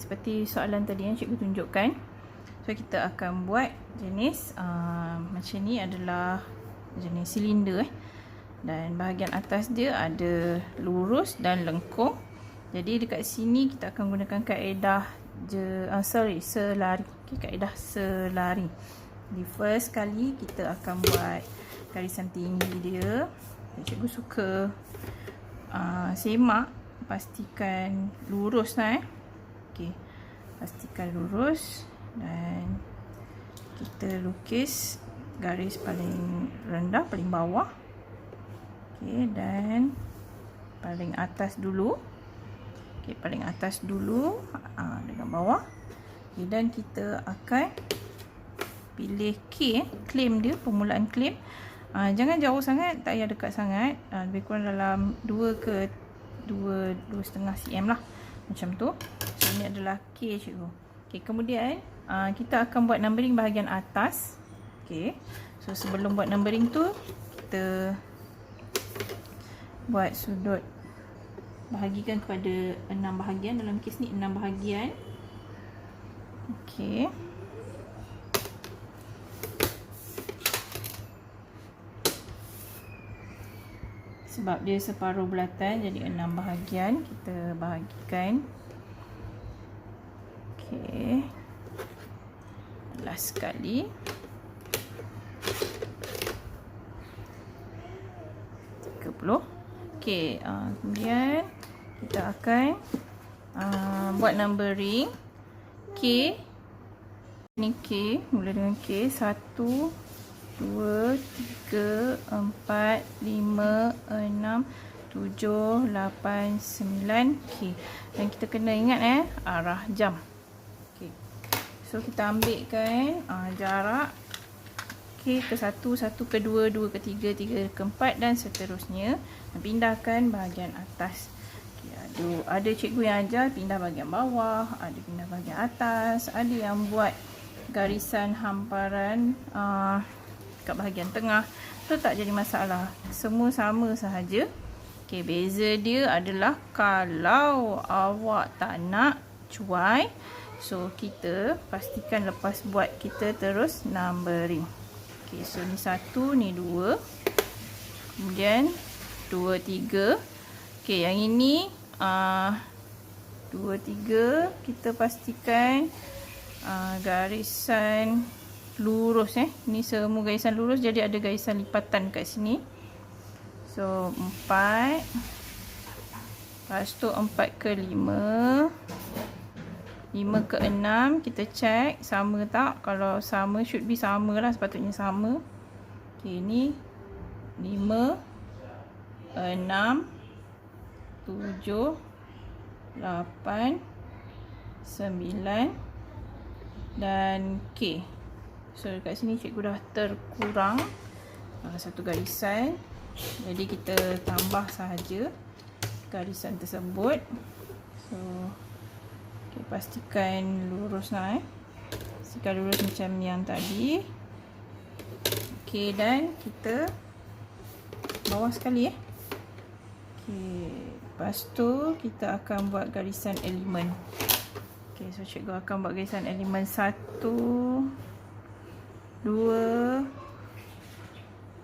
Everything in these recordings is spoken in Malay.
seperti soalan tadi yang cikgu tunjukkan. So kita akan buat jenis macam ni adalah jenis silinder dan bahagian atas dia ada lurus dan lengkung. Jadi dekat sini kita akan gunakan kaedah selari. Kaedah selari. Di first kali kita akan buat garisan tinggi dia. Cikgu suka semak, pastikan lurus lah okey, pastikan lurus dan kita lukis garis paling rendah, paling bawah. Okey, dan paling atas dulu. Okey, paling atas dulu dengan bawah. Okay, dan kita akan pilih K, claim dia, permulaan claim. Jangan jauh sangat, tak payah dekat sangat. Lebih kurang dalam 2,5 cm lah. Macam tu. So ini adalah K cikgu. Okay, kemudian kita akan buat numbering bahagian atas. Okay. So sebelum buat numbering tu, kita buat sudut, bahagikan kepada 6 bahagian. Dalam kes ni 6 bahagian. Okay. Sebab dia separuh bulatan, jadi 6 bahagian. Kita bahagikan. Okey. Last sekali. 30. Okey, kemudian kita akan buat numbering K. Ini K, mula dengan K. 1, 2, 3, 4, 5, 6, 7, 8, 9 K. Dan kita kena ingat arah jam. Okay. So kita ambilkan jarak K ke 1, 1 ke 2, 2 ke 3, 3 ke 4 dan seterusnya. Dan pindahkan bahagian atas. Okay. Ada cikgu yang ajar pindah bahagian bawah, ada pindah bahagian atas, ada yang buat garisan hamparan kat bahagian tengah. Tu tak jadi masalah. Semua sama sahaja. Okey, beza dia adalah kalau awak tak nak cuai, so kita pastikan lepas buat kita terus numbering. Okey, so ni 1, ni 2. Kemudian 2, 3. Okey, yang ini 2, 3 kita pastikan garisan lurus ni semua garisan lurus, jadi ada garisan lipatan kat sini. So 4, lepas tu 4 ke 5, 5 ke 6 kita check sama tak. Kalau sama, should be sama lah, sepatutnya sama. Okay, ni 5, 6, 7, 8, 9 dan K. So dekat sini cikgu dah terkurang satu garisan. Jadi kita tambah sahaja garisan tersebut. So okay, pastikan lurus lah pastikan lurus macam yang tadi. Okay, dan kita bawah sekali Okay, lepas tu kita akan buat garisan elemen. Okay, so cikgu akan buat garisan elemen 1, 2,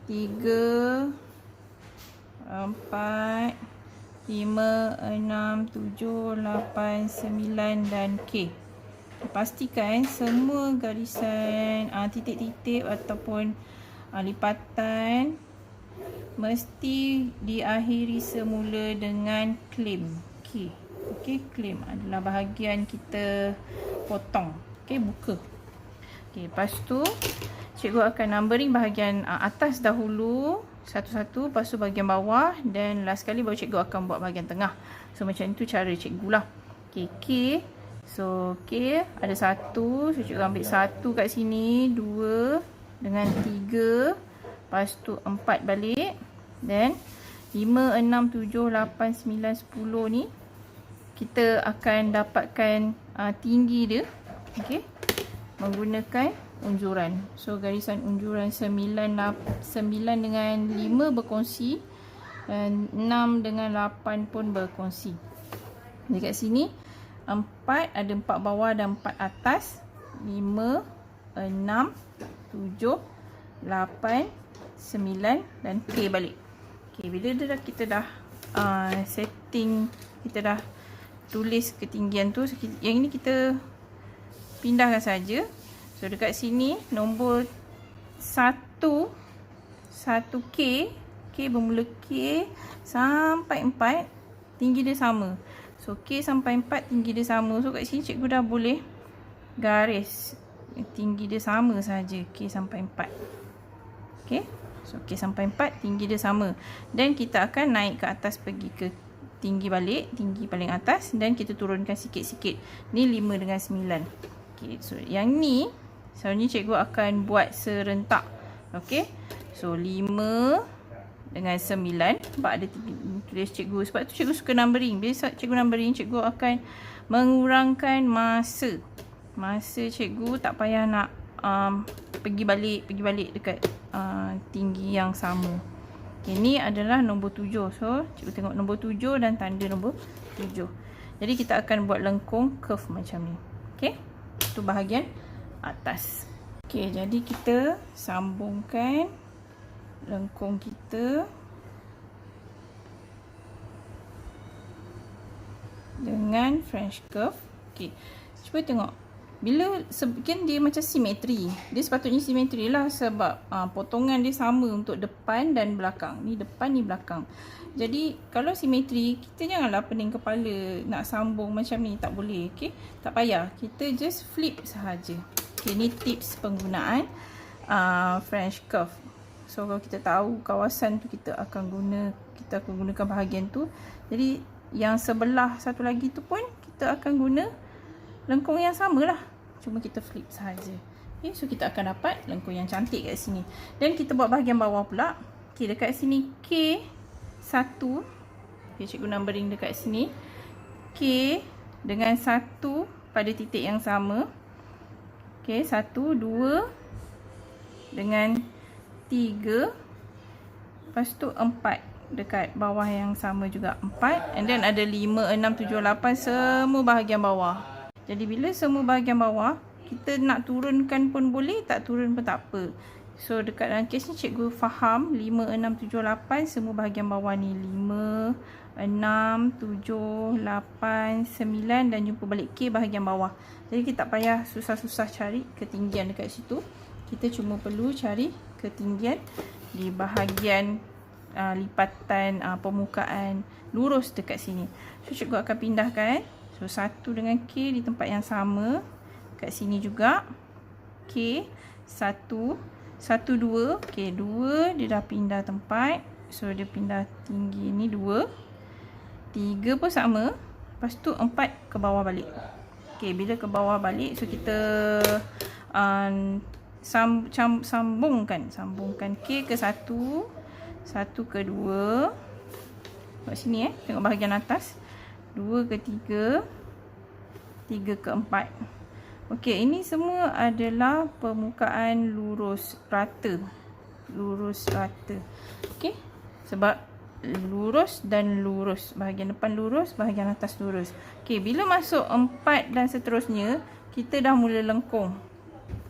3, 4, 5, 6, 7, 8, 9 dan K. Pastikan semua garisan titik-titik ataupun lipatan mesti diakhiri semula dengan claim K. Okey, claim adalah bahagian kita potong. Okey, buka. Okey, lepas tu cikgu akan numbering bahagian atas dahulu satu-satu, lepas tu bahagian bawah dan last sekali baru cikgu akan buat bahagian tengah. So macam itu cara cikgu lah. Okey, K. So K ada 1, so cikgu ambil 1 kat sini, 2 dengan 3, lepas tu 4 balik dan 5, 6, 7, 8, 9, 10 ni kita akan dapatkan tinggi dia. Okey, menggunakan unjuran. So garisan unjuran 9 dengan 5 berkongsi dan 6 dengan 8 pun berkongsi. Dekat sini 4, ada 4 bawah dan 4 atas. 5, 6, 7, 8, 9 dan K balik. Okay, bila kita dah setting, kita dah tulis ketinggian tu, yang ini kita pindahkan saja. So dekat sini nombor 1 K, K bermula K sampai 4, tinggi dia sama. So K sampai 4 tinggi dia sama. So kat sini cikgu dah boleh garis tinggi dia sama saja, K sampai 4. Okay, so K sampai 4 tinggi dia sama. Dan kita akan naik ke atas, pergi ke tinggi balik, tinggi paling atas, dan kita turunkan sikit-sikit. Ni 5 dengan 9. Okay, so yang ni sebenarnya cikgu akan buat serentak. Okay, so 5 dengan 9. Sebab ada tulis cikgu, sebab tu cikgu suka numbering. Bila cikgu numbering, cikgu akan mengurangkan masa. Masa cikgu tak payah nak pergi balik dekat tinggi yang sama. Okay, ni adalah nombor 7. So cikgu tengok nombor 7 dan tanda nombor 7. Jadi kita akan buat lengkung curve macam ni. Okay, itu bahagian atas. Okay, jadi kita sambungkan lengkung kita dengan French curve. Okay, cuba tengok. Bila kan dia macam simetri. Dia sepatutnya simetri lah, sebab potongan dia sama untuk depan dan belakang. Ni depan, ni belakang. Jadi kalau simetri, kita janganlah pening kepala nak sambung macam ni. Tak boleh. Okay, tak payah. Kita just flip sahaja. Okay, ni tips penggunaan French curve. So kalau kita tahu kawasan tu, kita akan gunakan bahagian tu. Jadi yang sebelah satu lagi tu pun kita akan guna lengkung yang sama lah, cuma kita flip sahaja. Okay, so kita akan dapat lengkung yang cantik kat sini. Dan kita buat bahagian bawah pula. Okay, dekat sini K1. Okay, cikgu numbering dekat sini. K dengan 1 pada titik yang sama. Okay, 1, 2 dengan 3. Lepas tu 4 dekat bawah yang sama juga, 4. And then ada 5, 6, 7, 8, semua bahagian bawah. Jadi bila semua bahagian bawah, kita nak turunkan pun boleh, tak turun pun tak apa. So dekat dalam kes ni cikgu faham 5, 6, 7, 8 semua bahagian bawah ni 5, 6, 7, 8, 9 dan jumpa balik K bahagian bawah. Jadi kita tak payah susah-susah cari ketinggian dekat situ. Kita cuma perlu cari ketinggian di bahagian lipatan permukaan lurus dekat sini. So cikgu akan pindahkan. So 1 dengan K di tempat yang sama. Kat sini juga K 1, 1, 2. Okay, 2 dia dah pindah tempat. So dia pindah tinggi ni 2. 3 pun sama. Lepas tu 4 ke bawah balik. Okay, bila ke bawah balik, so kita sambungkan K ke 1, 1 ke 2. Kat sini tengok bahagian atas. 2 ke 3, 3 ke 4. Okey, ini semua adalah permukaan lurus rata. Lurus rata. Okey, sebab lurus dan lurus. Bahagian depan lurus, bahagian atas lurus. Okey, bila masuk 4 dan seterusnya, kita dah mula lengkung.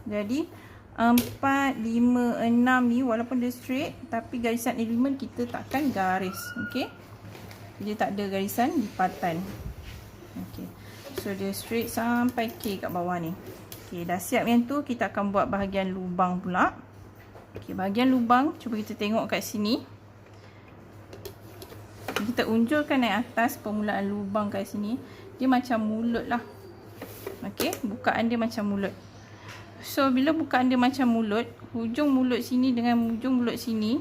Jadi 4, 5, 6 ni walaupun dia straight, tapi garisan elemen kita takkan garis. Okey, dia tak ada garisan lipatan. Okey, so dia straight sampai K kat bawah ni. Okey, dah siap yang tu, kita akan buat bahagian lubang pula. Okey, bahagian lubang, cuba kita tengok kat sini. Kita unjurkan naik atas permulaan lubang kat sini. Dia macam mulut lah. Okey, bukaan dia macam mulut. So bila bukaan dia macam mulut, hujung mulut sini dengan hujung mulut sini,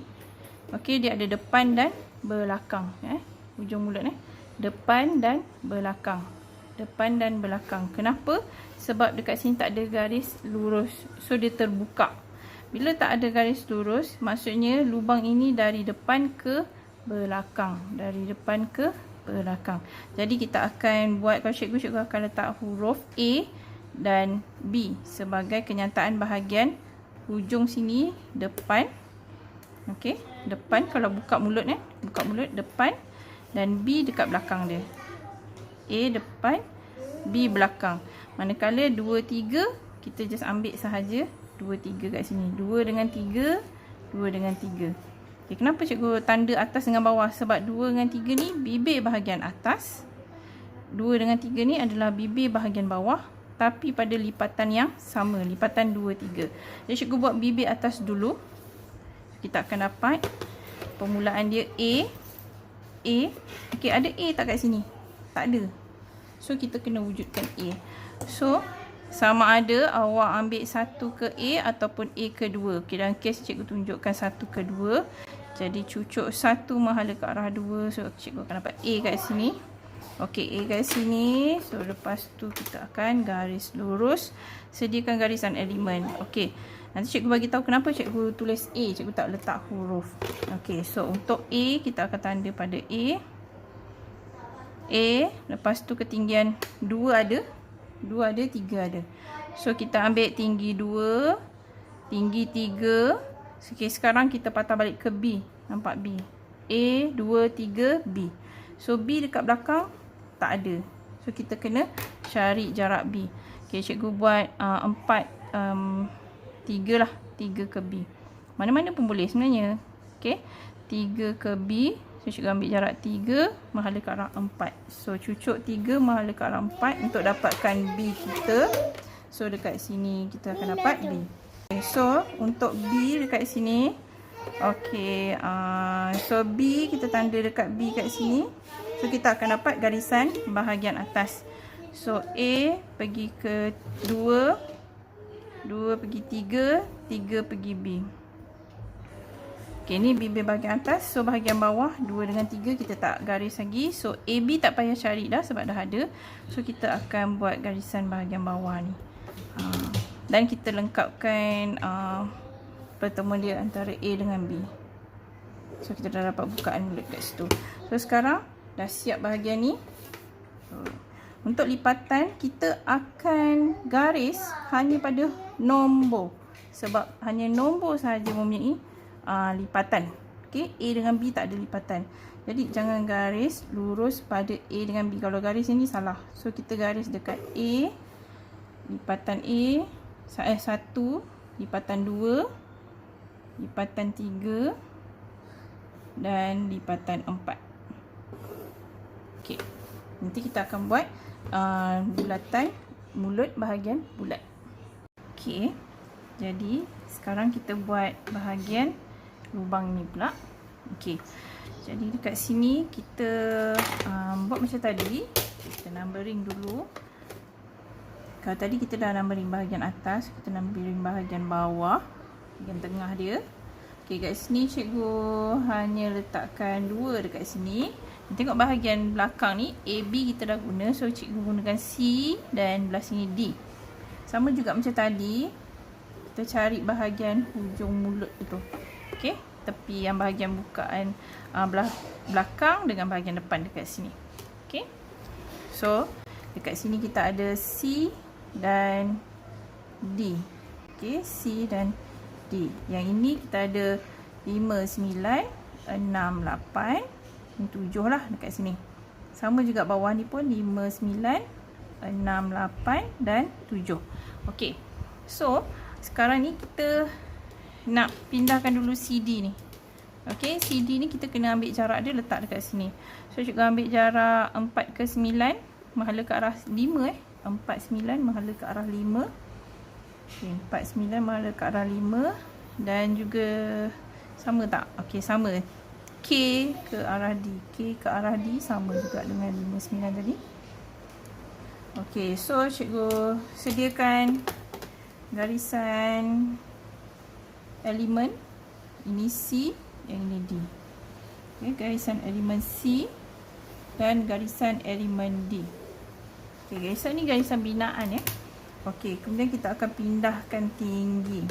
okey, dia ada depan dan belakang. Hujung mulut depan dan belakang. Depan dan belakang. Kenapa? Sebab dekat sini tak ada garis lurus. So dia terbuka. Bila tak ada garis lurus, maksudnya lubang ini dari depan ke belakang. Dari depan ke belakang. Jadi kita akan buat, kalau cikgu akan letak huruf A dan B sebagai kenyataan bahagian hujung sini depan. Okey, depan kalau buka mulut buka mulut depan, dan B dekat belakang dia. A depan, B belakang. Manakala 2, 3, kita just ambil sahaja 2, 3 kat sini. 2 dengan 3, 2 dengan 3. Okay, kenapa cikgu tanda atas dengan bawah? Sebab 2 dengan 3 ni bibir bahagian atas. 2 dengan 3 ni adalah bibir bahagian bawah. Tapi pada lipatan yang sama. Lipatan 2, 3. Jadi cikgu buat bibir atas dulu. Kita akan dapat permulaan dia A. Okay, ada A tak kat sini? Tak ada. So, kita kena wujudkan A. So, sama ada awak ambil 1 ke A ataupun A ke 2. Okay, dalam kes cikgu tunjukkan 1 ke 2. Jadi, cucuk 1 mahala ke arah 2. So, cikgu akan dapat A kat sini. Okay, A kat sini. So, lepas tu kita akan garis lurus. Sediakan garisan elemen. Okay. Nanti cikgu bagi tahu kenapa cikgu tulis A. Cikgu tak letak huruf. Okay, so untuk A, kita akan tanda pada A. Lepas tu ketinggian 2 ada. 2 ada, 3 ada. So, kita ambil tinggi 2. Tinggi 3. Okay, sekarang kita patah balik ke B. Nampak B. A, 2, 3, B. So, B dekat belakang tak ada. So, kita kena cari jarak B. Okay, cikgu buat 3 lah. 3 ke B. Mana-mana pun boleh sebenarnya. Okay. 3 ke B. So, cikgu ambil jarak 3 mahala ke arah 4. So, cucuk 3 mahala ke arah 4 untuk dapatkan B kita. So, dekat sini kita akan dapat B. Okay, so, untuk B dekat sini. Okay. So, B kita tanda dekat B kat sini. So, kita akan dapat garisan bahagian atas. So, A pergi ke 2. 2 pergi 3, 3 pergi B. Okay, ni bibir bahagian atas. So, bahagian bawah 2 dengan 3 kita tak garis lagi. So, AB tak payah cari dah sebab dah ada. So, kita akan buat garisan bahagian bawah ni. Dan kita lengkapkan pertemuan dia antara A dengan B. So, kita dah dapat bukaan mulut kat situ. So, sekarang dah siap bahagian ni. Untuk lipatan, kita akan garis hanya pada nombor. Sebab hanya nombor sahaja mempunyai lipatan. Okay, A dengan B tak ada lipatan. Jadi, jangan garis lurus pada A dengan B. Kalau garis ini salah. So, kita garis dekat A. Lipatan A. 1. Lipatan 2. Lipatan 3. Dan lipatan 4. Okay. Nanti kita akan buat bulatan mulut bahagian bulat. Okey. Jadi sekarang kita buat bahagian lubang ni pula. Okey. Jadi dekat sini kita buat macam tadi. Kita numbering dulu. Kalau tadi kita dah numbering bahagian atas, kita numbering bahagian bawah, bahagian tengah dia. Okey, kat sini cikgu hanya letakkan 2 dekat sini. Tengok bahagian belakang ni, AB kita dah guna. So, cikgu gunakan C dan belah sini D. Sama juga macam tadi. Kita cari bahagian hujung mulut itu. Okey, tepi yang bahagian bukaan belah belakang dengan bahagian depan dekat sini. Okey. So, dekat sini kita ada C dan D. Okey, C dan D. Yang ini kita ada 5, 9, 6, 8. 7 lah dekat sini. Sama juga bawah ni pun 5, 9, 6, 8 dan 7. Okey. So, sekarang ni kita nak pindahkan dulu CD ni. Okey, CD ni kita kena ambil jarak dia letak dekat sini. So, cikgu ambil jarak 4 ke 9 mahala ke arah 5 4, 9 mahala ke arah 5. Okey, 4, 9 mahala ke arah 5 dan juga sama tak? Okey, sama. K ke arah D. K ke arah D sama juga dengan 5, 9 tadi. Okey, so cikgu sediakan garisan elemen. Ini C, yang ini D. Okay, garisan elemen C dan garisan elemen D. Okay, garisan ni garisan binaan ya. Okey, kemudian kita akan pindahkan tinggi.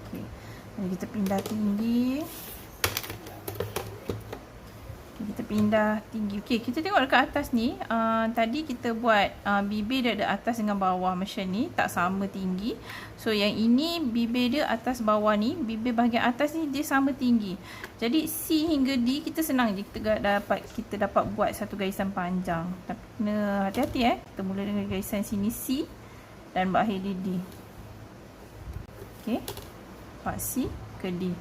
Okey, kita pindah tinggi. kita pindah tinggi. Okey, kita tengok dekat atas ni. Tadi kita buat bibir dia ada atas dengan bawah macam ni, tak sama tinggi. So yang ini bibir dia atas bawah ni, bibir bahagian atas ni dia sama tinggi. Jadi C hingga D kita senang je, kita dapat buat satu garisan panjang. Tapi kena hati-hati Kita mula dengan garisan sini C dan berakhir di D. Okey. Part C ke D.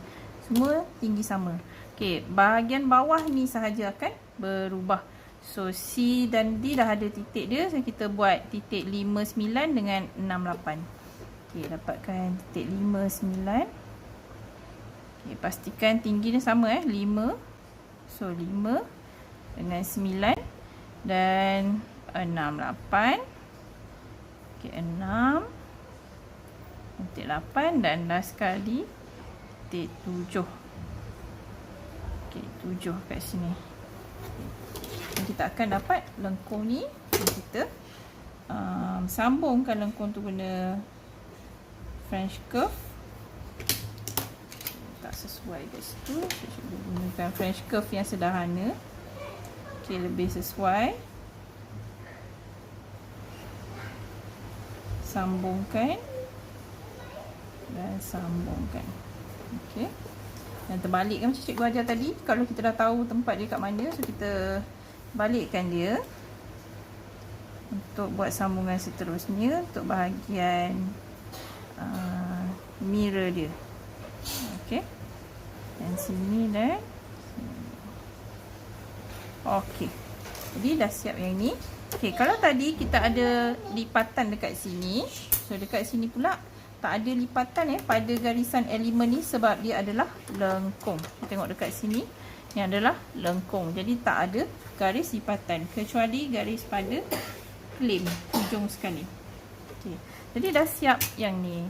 Semua tinggi sama. Okey, bahagian bawah ni sahaja akan berubah. So C dan D dah ada titik dia. So kita buat titik 5, 9 dengan 6, 8. Okey, dapatkan titik 5, 9. Okey, pastikan tinggi dia sama 5. So 5 dengan 9 dan 6, 8. Okey, 6 titik 8 dan last sekali titik 7. Okey, 7 kat sini. Dan kita akan dapat lengkung ni. Kita sambungkan lengkung tu guna French curve. Tak sesuai kat situ. Kita cuba gunakan French curve yang sederhana. Okey, lebih sesuai. Sambungkan dan sambungkan. Okey. Dan terbalikkan macam cikgu ajar tadi. Kalau kita dah tahu tempat dia kat mana, so kita balikkan dia untuk buat sambungan seterusnya untuk bahagian mirror dia. Okey. Dan sini dan sini. Okey. Jadi dah siap yang ni. Okey, kalau tadi kita ada lipatan dekat sini, so dekat sini pula tak ada lipatan pada garisan elemen ni sebab dia adalah lengkung. Kita tengok dekat sini, ni adalah lengkung. Jadi tak ada garis lipatan kecuali garis pada klaim hujung sekali. Okey. Jadi dah siap yang ni.